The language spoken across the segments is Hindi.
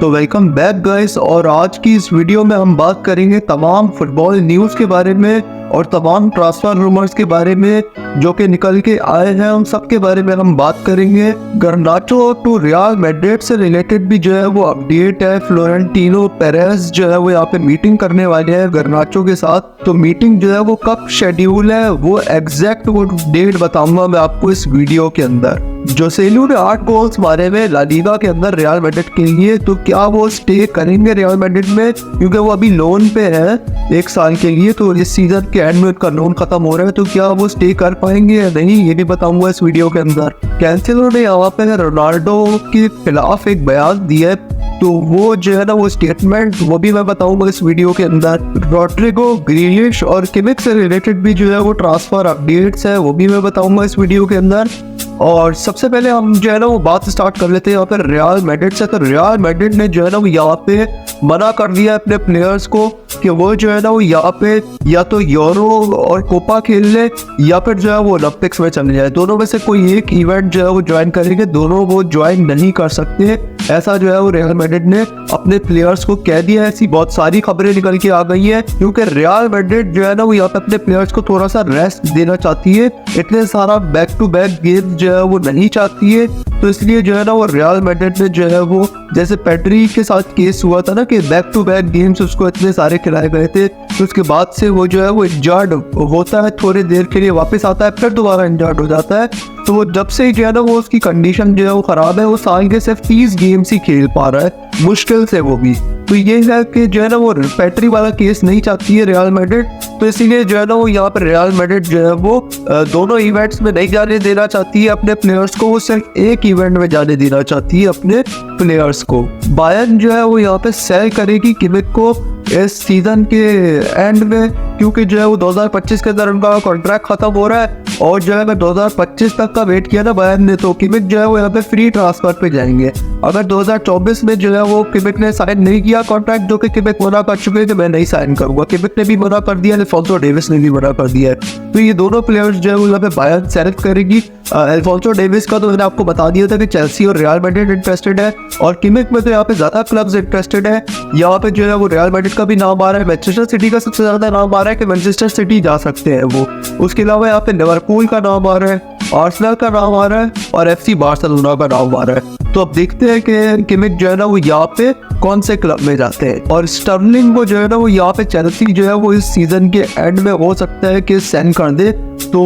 तो वेलकम बैक गाइस। और आज की इस वीडियो में हम बात करेंगे तमाम फुटबॉल न्यूज़ के बारे में और तमाम ट्रांसफर रूमर्स के बारे में जो कि निकल के आए हैं। उन सब के बारे में हम बात करेंगे। गर्नाचो टू रियल मैड्रिड से रिलेटेड भी जो है वो अपडेट है। फ्लोरेंटिनो पेरेज जो है वो यहाँ पे मीटिंग करने वाले हैं गर्नाचो के साथ। तो मीटिंग जो है वो कब शेड्यूल है वो एग्जैक्ट वो डेट बताऊंगा मैं आपको इस वीडियो के अंदर। जोसेलू ने 8 गोल्स मारे हुए ला लीगा के अंदर रियल मैड्रिड के लिए। तो क्या वो स्टे करेंगे रियल मैड्रिड में, क्योंकि वो अभी लोन पे है 1 साल के लिए। तो इस सीजन के एंड में उनका लोन खत्म हो रहा है, तो क्या वो स्टे कर पाएंगे या नहीं ये भी बताऊंगा इस वीडियो के अंदर। कैंसेलो ने यहाँ पे रोनाल्डो के खिलाफ एक बयान दिया है, तो वो जो है ना वो स्टेटमेंट वो भी मैं बताऊंगा इस वीडियो के अंदर। रॉड्रिगो, ग्रीलिश और किमिक से रिलेटेड भी जो है वो ट्रांसफर अपडेट्स है वो भी मैं बताऊंगा इस वीडियो के अंदर। और सबसे पहले हम जो है ना वो बात स्टार्ट कर लेते हैं यहाँ पे रियल मैड्रिड से। तो रियल मैड्रिड ने जो है ना वो यहाँ पे मना कर दिया अपने प्लेयर्स को कि वो जो है ना वो यहाँ पे या तो यूरो और कोपा खेल ले या फिर जो है वो ओलंपिक्स में चले जाए। दोनों में से कोई एक इवेंट जो है वो ज्वाइन करेंगे, दोनों वो ज्वाइन नहीं कर सकते। ऐसा जो है वो रियल मैड्रिड ने अपने प्लेयर्स को कह दिया है। ऐसी बहुत सारी खबरें निकल के आ गई है, क्योंकि रियल मैड्रिड जो है ना वो यहाँ पे अपने प्लेयर्स को थोड़ा सा रेस्ट देना चाहती है। इतने सारा बैक टू बैक गेम जो है वो नहीं चाहती है। तो इसलिए जो है ना वो रियल मैड्रिड ने जो है वो जैसे पेड्री के साथ केस हुआ था ना कि बैक टू बैक गेम्स उसको इतने सारे खिलाए गए थे, तो उसके बाद से वो जो है वो इंजर्ड होता है, थोड़ी देर के लिए वापस आता है, फिर दोबारा इंजर्ड हो जाता है। तो वो जब से जो है ना वो उसकी कंडीशन जो है वो खराब है, वो साल के सिर्फ 30 गेम्स ही खेल पा रहा है, मुश्किल से वो भी। तो ये है कि जो है ना वो पेड्री वाला केस नहीं चाहती है रियल मैड्रिड। तो इसीलिए जो है ना वो यहाँ पर रियल मैड्रिड जो है वो दोनों इवेंट्स में नहीं जाने देना चाहती है अपने प्लेयर्स को, वो सिर्फ एक इवेंट में जाने देना चाहती है अपने प्लेयर्स को। बायर्न जो है वो यहाँ पे सेल करेगी किमिक को इस सीजन के एंड में, क्योंकि जो है वो 2025 के अंदर उनका कॉन्ट्रैक्ट खत्म हो रहा है। और जो है मैं 2025 तक का वेट किया ना बायर्न ने, तो किमिक जो है वो यहाँ पे फ्री ट्रांसफर पे जाएंगे। अगर 2024 में जो है वो किमिक ने साइन नहीं किया कॉन्ट्रैक्ट, जो कि किमिक मना कर चुके हैं कि मैं नहीं साइन करूंगा, किमिक ने भी मना कर दिया, अल्फोंसो डेविस ने भी मना कर दिया है। तो ये दोनों प्लेयर्स जो है वो यहाँ पे बायर्न सेलेक्ट करेगी। अल्फोंसो डेविस का तो मैंने आपको बता दिया था कि चेल्सी और रियल मैड्रिड इंटरेस्टेड है, और किमिक में तो यहाँ पे ज्यादा क्लब्स इंटरेस्टेड है। यहाँ पे जो है वो रियल मैड्रिड का भी नाम आ रहा है, मैनचेस्टर सिटी का सबसे ज्यादा नाम आ रहा है कि मैनचेस्टर सिटी जा सकते हैं वो। उसके अलावा यहाँ पे लिवरपूल का नाम आ रहा है, आर्सेनल का नाम आ रहा है और एफसी बार्सिलोना का नाम आ रहा है। तो अब देखते हैं कि किमिक जो है ना वो यहाँ पे कौन से क्लब में जाते हैं। और स्टर्लिंग को जो है ना वो यहाँ पे चेल्सी जो है वो इस सीजन के एंड में हो सकता है कि साइन कर दे। तो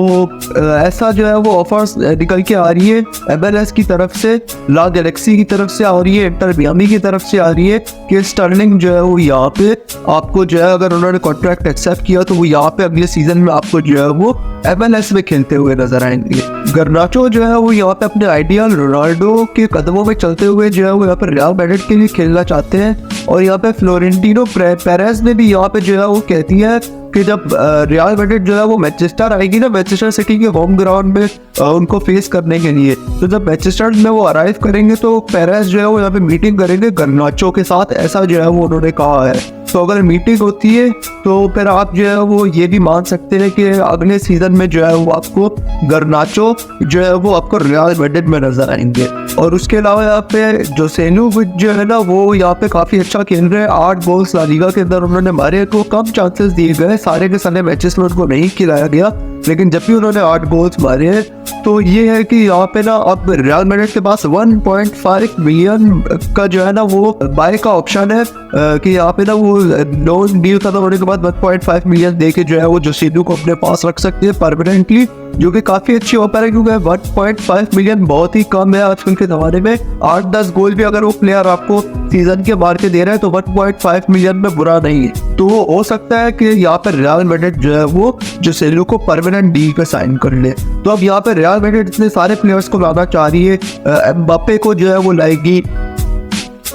ऐसा जो है वो ऑफर्स निकल के आ रही है MLS की तरफ से, ला गैलेक्सी की तरफ से आ रही है, इंटर मियामी की तरफ से आ रही है कि स्टर्लिंग जो है वो यहाँ पे आपको जो है अगर उन्होंने कॉन्ट्रैक्ट एक्सेप्ट किया तो वो यहाँ पे अगले सीजन में आपको जो है वो MLS में खेलते हुए नजर आएंगे। गर्नाचो जो है वो यहाँ पे अपने आइडियल रोनाल्डो के कदमों में चलते हुए जो है वो यहाँ पे रियल मैड्रिड के लिए खेलना चाहते हैं। और यहाँ पे फ्लोरेंटिनो पेरेज ने भी यहाँ पे जो है वो कहती है कि जब रियल मैड्रिड जो है वो मैनचेस्टर आएगी ना, मैनचेस्टर सिटी के होम ग्राउंड में उनको फेस करने के लिए, तो जब मैनचेस्टर में वो अराइव करेंगे तो पेरेज जो है वो यहाँ पे मीटिंग करेंगे गर्नाचो के साथ, ऐसा जो है वो उन्होंने कहा है। तो अगर मीटिंग होती है तो फिर आप जो है वो ये भी मान सकते हैं कि अगले सीजन में जो है वो आपको गर्नाचो जो है वो आपको रियल मैड्रिड में नजर आएंगे। और उसके अलावा यहाँ पे जोसेलू जो है ना वो यहाँ पे काफी अच्छा खेल रहे हैं। 8 गोल्स ला लीगा के अंदर उन्होंने मारे, तो कम चांसेस दिए गए, सारे के सारे मैचेस में उनको नहीं खिलाया गया, लेकिन जब भी उन्होंने 8 गोल्स मारे हैं तो ये है कि यहाँ पे ना अब रियल मैड्रिड के पास 1.5 मिलियन का जो है ना वो बाय का ऑप्शन है कि यहाँ पे ना वो लोन डील खत्म होने के बाद 1.5 मिलियन दे के जो है वो जोसेलू को अपने पास रख सकते हैं परमानेंटली, जो कि काफी अच्छी ऑफर है, क्योंकि 1.5 मिलियन बहुत ही कम है आजकल के जमाने में। 8-10 गोल भी अगर वो प्लेयर आपको सीजन के मार के दे रहा है तो 1.5 मिलियन में बुरा नहीं है। तो हो सकता है कि यहाँ पर रियल मैड्रिड जो है वो जोसेलू को परमानेंट डील पे साइन कर ले। तो अब यहाँ पे रियल मैड्रिड इतने सारे प्लेयर्स को लाना चाह रही है। एम्बापे को जो है वो लाएगी,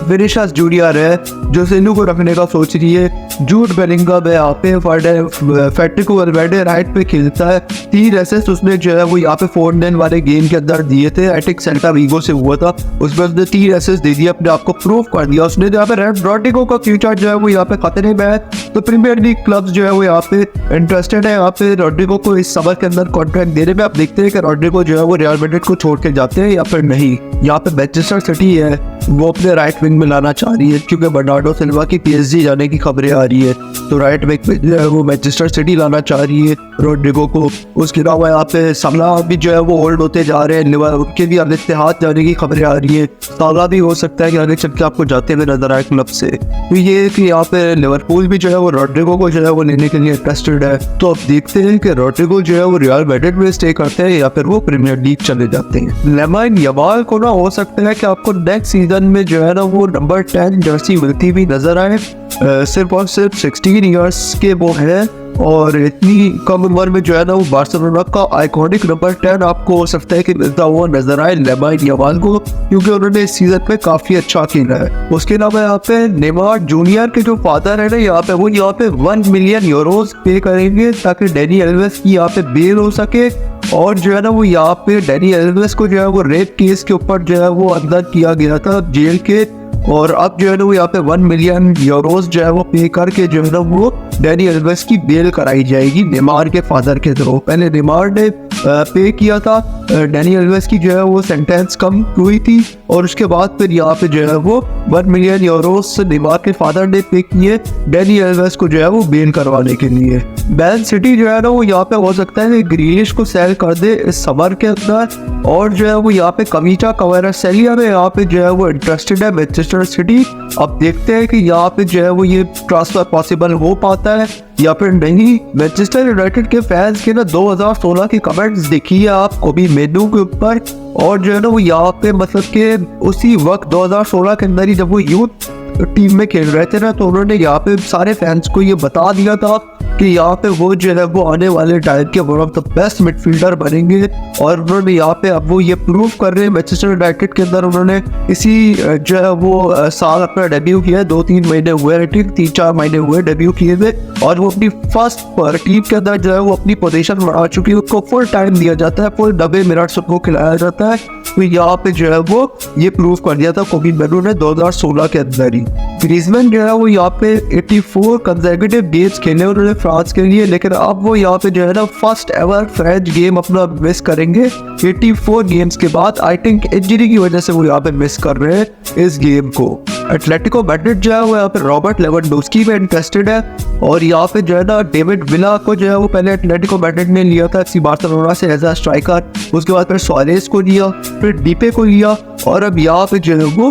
विनिसियस जूनियर है, जोसेलू को रखने का सोच रही है, जूड बेलिंगम है यहाँ पे, फेडरिको वैल्वेर्डे राइट पे खेलता है। 3 असिस्ट उसने जो है वो यहाँ पे फोर्डेन वाले गेम के अंदर दिए थे, एटिक सेल्टा वीगो से हुआ था, उसमें उसने 3 असिस्ट दे दिया, अपने आप को प्रूव कर दिया उसने। यहाँ पे रॉड्रिगो का फ्यूचर जो है वो यहाँ पे खतरे में है। तो प्रीमियर लीग क्लब्स जो है वो यहाँ पे इंटरेस्टेड है यहाँ पे रॉड्रिगो को इस समर के अंदर कॉन्ट्रैक्ट देने में। आप देखते हैं कि रॉड्रिगो जो है वो रियल मैड्रिड को छोड़ के जाते हैं या फिर नहीं। यहाँ पे मैनचेस्टर सिटी है वो अपने राइट विंग में लाना चाह रही है, क्योंकि बर्नार्डो सिल्वा की PSG जाने की खबरें आ रही है, तो राइट विंग में जो है वो मैनचेस्टर सिटी लाना चाह रही है रॉड्रिगो को। उसके अलावा यहाँ पे साला भी जो है वो होल्ड होते जा रहे हैं, उनके भी अब इत्तेहाद जाने की खबरें आ रही है। साला भी हो सकता है कि आगे चल के आपको जाते हुए नजर आए क्लब से। तो ये कि यहाँ पे लिवरपूल भी जो है वो रॉड्रिगो को जो है वो लेने के लिए इंटरेस्टेड है। तो अब देखते हैं कि रॉड्रिगो जो है वो रियल मैड्रिड में स्टे करते हैं या फिर वो प्रीमियर लीग चले जाते हैं। लामिन यमाल को ना हो सकता है कि आपको नेक्स्ट सीजन में जो है ना वो नंबर 10 जर्सी मिलती हुई नजर आए। सिर्फ और सिर्फ 16 ईयर्स के वो है और इतनी कम उम्र में जो है ना वो बार्सिलोना का आइकॉनिक नंबर 10 आपको हो सकता है कि मिलता हुआ नजर आए लामिन यमाल को, क्योंकि उन्होंने इस सीजन में काफी अच्छा खेला है। उसके अलावा यहाँ पे नेमार जूनियर के जो फादर है ना यहाँ पे वो यहाँ पे 1 मिलियन यूरोज पे करेंगे ताकि डैनी एल्वेस की यहाँ पे बेल हो सके। और जो है ना वो यहाँ पे डैनी एल्वेस को जो है वो रेप केस के ऊपर जो है वो अंदर किया गया था जेल के, और अब जो है ना वो यहाँ पे 1 मिलियन यूरोज जो है वो पे करके जो है ना वो डैनी एल्वेस की बेल कराई जाएगी नेमार के फादर के थ्रू। पहले नेमार ने पे किया था, डैनी एल्वेस की जो है वो सेंटेंस कम हुई थी और उसके बाद फिर यहाँ पे जो है वो 1 मिलियन यूरोज नेमार के फादर ने पे किए डैनी एल्वेस को जो है वो बेल करवाने के लिए। मैन सिटी जो है ना वो यहाँ पे हो सकता है कि ग्रीलिश को सेल कर दे इस समर के अंदर, और जो है वो यहाँ पे कविटा क्वाराटस्खेलिया में यहाँ पे जो है वो इंटरेस्टेड है मैनचेस्टर सिटी। अब देखते हैं कि यहाँ पे जो है वो ये ट्रांसफर पॉसिबल हो पाता है या फिर नहीं। मैनचेस्टर यूनाइटेड के फैंस के ना 2016 के कमेंट्स देखिए आप कोबी मेनू के ऊपर, और जो है ना वो यहाँ पे मतलब के उसी वक्त 2016 के अंदर ही जब वो यूथ टीम में खेल रहे थे ना, तो उन्होंने यहाँ पे सारे फैंस को ये बता दिया था कि यहाँ पे वो जो है वो आने वाले टाइम के one of the best midfielder बनेंगे। और उन्होंने यहाँ पे अब वो ये प्रूव कर रहे हैं मैनचेस्टर यूनाइटेड के अंदर। उन्होंने इसी जो है वो साल अपना डेब्यू किया, 2-3 महीने हुए, 3-4 महीने हुए डेब्यू किए हुए, और वो अपनी फर्स्ट पर टीम के अंदर जो है वो अपनी पोजीशन बढ़ा चुकी है। उसको फुल टाइम दिया जाता है, फुल 90 मिनट्स उनको खिलाया जाता है। तो यहाँ पे जो है वो ये प्रूव कर दिया था कोबी मेनू ने 2016 के अंदर ही। ग्रीजमैन जो है वो यहाँ पे 84 कंसेक्यूटिव गेम्स खेले उन्होंने फ्रांस के लिए, लेकिन अब वो यहाँ पे जो है ना फर्स्ट एवर फ्रेंच गेम अपना मिस करेंगे 84 गेम्स के बाद। आई थिंक इंजरी की वजह से वो यहाँ पे मिस कर रहे हैं इस गेम को। एटलेटिको मैड्रिड जो है वो यहाँ पे रॉबर्ट लेवेंडोस्की में इंटरेस्टेड है, और यहाँ पे जो है ना डेविड विला को जो है वो पहले एटलेटिको मैड्रिड ने लिया था FC बार्सिलोना से एज अ स्ट्राइकर, उसके बाद फिर सुआरेज को लिया, फिर डीपे को लिया, और अब यहाँ पे जो है वो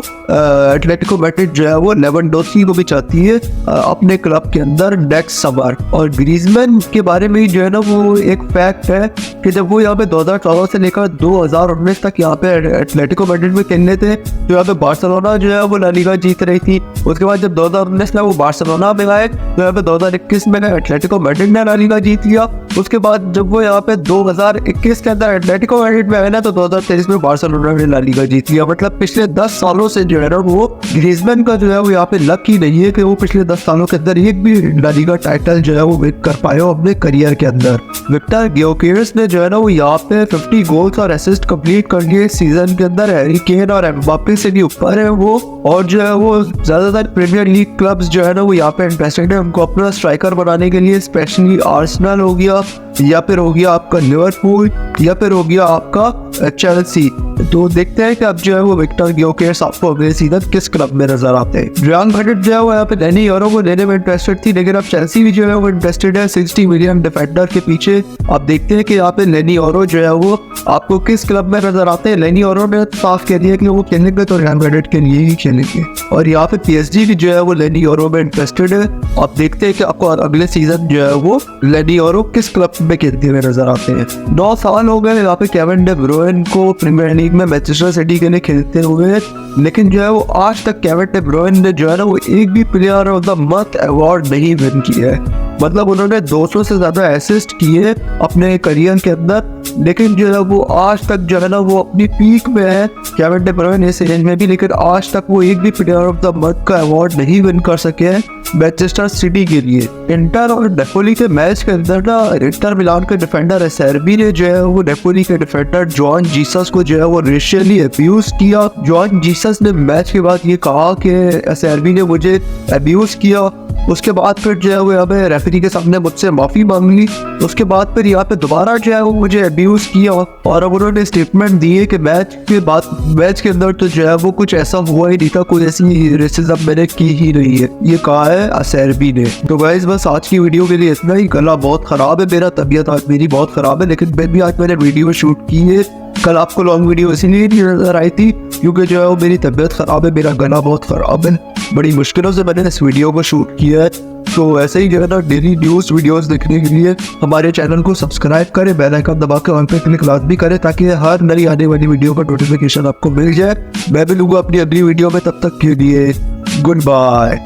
एटलेटिको मैड्रिड जो है वो लेवेंडोस्की को भी चाहती है अपने क्लब के अंदर नेक्स्ट समर। और ग्रीजमैन के बारे में जो है ना वो एक फैक्ट है कि जब वो यहाँ पे 2014 से लेकर 2019 तक यहाँ पे एटलेटिको मैड्रिड में खेलने थे, तो यहाँ पे बार्सिलोना जो है वो ला लीगा जीत रही थी। उसके बाद जब 2019 में वो बार्सिलोना में आए तो यहाँ पे 2021 में एटलेटिको मैड्रिड ने ला लीगा जीत लिया। उसके बाद जब वो यहाँ पे 2021 के अंदर एटलेटिको मैड्रिड में आए ना, तो 2023 में बार्सिलोना ने ला लीगा जीत लिया। मतलब पिछले 10 सालों से जो है ना वो ग्रीजमैन का जो है वो यहाँ पे लक ही नहीं है कि वो पिछले 10 सालों के अंदर एक भी ला लीगा टाइटल जो है वो विन कर पाए हो अपने करियर के अंदर। विक्टर ग्योकेरेस ने जो है ना वो यहाँ पे 50 गोल्स और असिस्ट कंप्लीट कर लिए सीजन के अंदर। हैरी केन और एम्बापे से भी ऊपर है वो, और जो है वो ज्यादातर प्रीमियर लीग क्लब्स जो है ना वो यहाँ पे इंटरेस्टेड है उनको अपना स्ट्राइकर बनाने के लिए, स्पेशली आर्सेनल हो गया, या फिर हो गया आपका लिवरपूल, या फिर हो गया आपका चेल्सी। तो देखते हैं कि अब जो है वो विक्टर ग्योकेरेस आपको अगले सीजन किस क्लब में नजर आते हैं। रियल मैड्रिड जो है वो यहाँ पे डैनी यूरो को लेने में इंटरेस्टेड थी, लेकिन अब चेल्सी भी जो है वो इंटरेस्टेड है 60 मिलियन डिफेंडर के पीछे। अब देखते हैं कि यहाँ पे डैनी यूरो जो है वो आपको किस क्लब में नजर आते हैं। डैनी यूरो ने साफ कह दिया कि वो खेलेंगे तो रियल मैड्रिड के लिए ही खेलेंगे, और यहाँ पे PSG भी जो है वो डैनी यूरो में इंटरेस्टेड है। अब देखते हैं कि आपको अगले सीजन जो है वो डैनी यूरो किस क्लब में खेलते हुए नजर आते हैं। 9 साल हो गए यहाँ पे केविन डे ब्रुयन को प्रीमियर लीग में मैनचेस्टर सिटी के लिए खेलते हुए, लेकिन जो है वो आज तक केविन डे ब्रुयन ने जो है ना वो एक भी player of the month award नहीं विन किया है। मतलब उन्होंने 200 से ज्यादा असिस्ट किए अपने करियर के अंदर, लेकिन जो है वो आज तक जो है ना वो अपनी पीक में है केविन डे ब्रुयन इस रेंज में भी, लेकिन आज तक वो एक भी प्लेयर ऑफ द मंथ का अवार्ड नहीं विन कर सके हैं मैनचेस्टर सिटी के लिए। इंटर और नेपोली के मैच के अंदर ना इंटर मिलान के डिफेंडर एसेर्बी ने जो है वो नेपोली के डिफेंडर जॉन जीसस को जो है वो रेशियली अब्यूज किया। जॉन जीसस ने मैच के बाद ये कहा कि एसेर्बी ने मुझे अब्यूज किया, उसके बाद फिर जो है वो यहाँ पे रेफरी के सामने मुझसे माफ़ी मांग ली। उसके बाद फिर यहाँ पे दोबारा जो है वो मुझे अब्यूज़ किया और अब उन्होंने स्टेटमेंट दी है कि मैच के अंदर तो जो है वो कुछ ऐसा हुआ ही नहीं था, कोई ऐसी रेसिज्म मैंने की ही नहीं है। ये कहा है असेरबी ने। तो गाइस बस आज की वीडियो के लिए इतना ही। गला बहुत ख़राब है मेरा, तबीयत आज मेरी बहुत ख़राब है, लेकिन फिर भी आज मैंने वीडियो शूट की है। कल आपको लॉन्ग वीडियो इसीलिए नहीं नजर आई थी क्योंकि जो है वो मेरी तबीयत ख़राब है, मेरा गला बहुत ख़राब है। बड़ी मुश्किलों से मैंने इस वीडियो को शूट किया है। तो ऐसे ही जो है ना डेली न्यूज़ वीडियोस देखने के लिए हमारे चैनल को सब्सक्राइब करें, बेल आइकन दबा के ऑन पे क्लिक लाजमी करें ताकि हर नई आने वाली वीडियो का नोटिफिकेशन आपको मिल जाए। मैं मिलूंगा अपनी अगली वीडियो में, तब तक के लिए गुड बाय।